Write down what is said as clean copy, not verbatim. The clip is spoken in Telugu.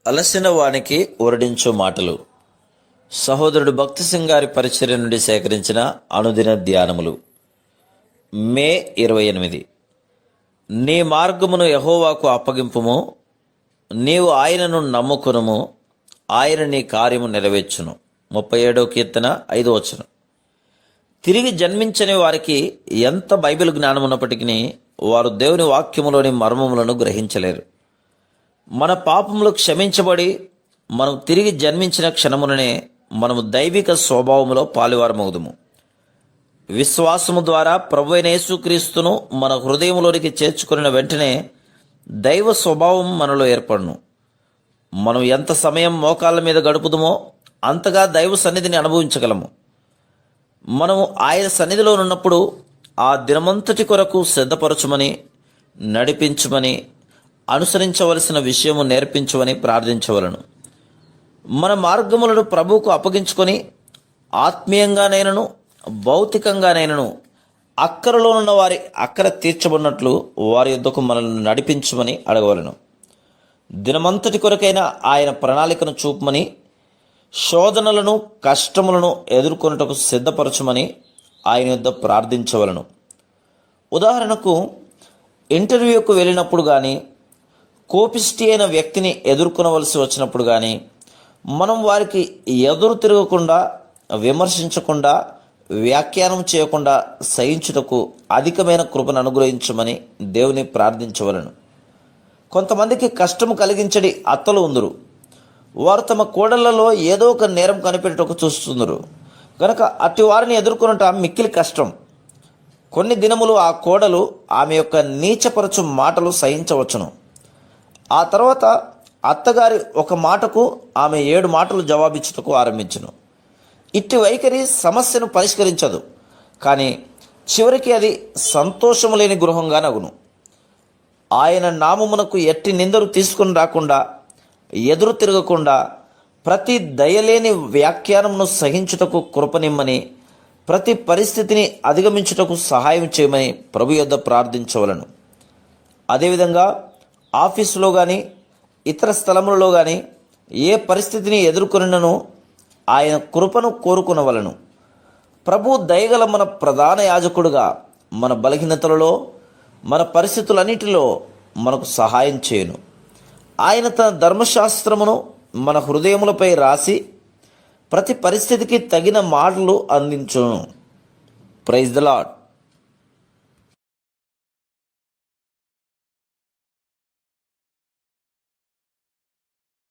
అలసిన వానికి ఓరడించు మాటలు. సహోదరుడు భక్తి సింగ్ గారి పరిచర్య నుండి సేకరించిన అనుదిన ధ్యానములు. మే 28. నీ మార్గమును యెహోవాకు అప్పగింపుము, నీవు ఆయనను నమ్ముకునుము, ఆయన నీ కార్యము నెరవేర్చును. 37వ కీర్తన 5వ వచనం. తిరిగి జన్మించని వారికి ఎంత బైబిల్ జ్ఞానం ఉన్నప్పటికీ వారు దేవుని వాక్యములోని మర్మములను గ్రహించలేరు. మన పాపములు క్షమించబడి మనం తిరిగి జన్మించిన క్షణముననే మనము దైవిక స్వభావములో పాలువారమవుదుము. విశ్వాసము ద్వారా ప్రభువైన యేసుక్రీస్తును మన హృదయములోనికి చేర్చుకున్న వెంటనే దైవ స్వభావం మనలో ఏర్పడును. మనం ఎంత సమయం మోకాళ్ళ మీద గడుపుదుమో అంతగా దైవ సన్నిధిని అనుభవించగలము. మనము ఆయన సన్నిధిలో ఉన్నప్పుడు ఆ దినమంతటి కొరకు సిద్ధపరచుమని, నడిపించుమని, అనుసరించవలసిన విషయము నేర్పించమని ప్రార్థించవలను. మన మార్గములను ప్రభువుకు అప్పగించుకొని ఆత్మీయంగానైనను భౌతికంగానైనను అక్కరలోనున్న వారి అక్కర తీర్చబడినట్లు వారి యొద్దకు మనల్ని నడిపించమని అడగవలను. దినమంతటి కొరకైనా ఆయన ప్రణాళికను చూపమని, శోధనలను కష్టములను ఎదుర్కొనుటకు సిద్ధపరచమని ఆయన యొద్ద ప్రార్థించవలను. ఉదాహరణకు, ఇంటర్వ్యూకు వెళ్ళినప్పుడు కానీ, కోపిష్టి అయిన వ్యక్తిని ఎదుర్కొనవలసి వచ్చినప్పుడు కానీ మనం వారికి ఎదురు తిరగకుండా, విమర్శించకుండా, వ్యాఖ్యానం చేయకుండా సహించుటకు అధికమైన కృపను అనుగ్రహించమని దేవుని ప్రార్థించవలను. కొంతమందికి కష్టము కలిగించడి అత్తలు ఉందరు. వారు తమ కోడళ్లలో ఏదో ఒక నేరం కనిపెట్టుటకు చూస్తున్నారు కనుక అట్టి వారిని ఎదుర్కొనుట మిక్కిలి కష్టం. కొన్ని దినములు ఆ కోడలు ఆమె యొక్క నీచపరచు మాటలు సహించవచ్చును. ఆ తర్వాత అత్తగారి ఒక మాటకు ఆమె 7 మాటలు జవాబిచ్చుటకు ఆరంభించును. ఇట్టి వైఖరి సమస్యను పరిష్కరించదు, కానీ చివరికి అది సంతోషము లేని గృహంగా నగును. ఆయన నామమునకు ఎట్టి నిందలు తీసుకుని రాకుండా, ఎదురు తిరగకుండా, ప్రతి దయలేని వ్యాఖ్యానమును సహించుటకు కృపనిమ్మని, ప్రతి పరిస్థితిని అధిగమించుటకు సహాయం చేయమని ప్రభు యొద్ద ప్రార్థించవలను. అదేవిధంగా ఆఫీసులో కానీ ఇతర స్థలములలో కానీ ఏ పరిస్థితిని ఎదుర్కొనినను ఆయన కృపను కోరుకునవలను. ప్రభు దయగల మన ప్రధాన యాజకుడుగా మన బలహీనతలలో, మన పరిస్థితులన్నిటిలో మనకు సహాయం చేయను. ఆయన తన ధర్మశాస్త్రమును మన హృదయములపై రాసి ప్రతి పరిస్థితికి తగిన మాటలు అందించును. Praise the lord.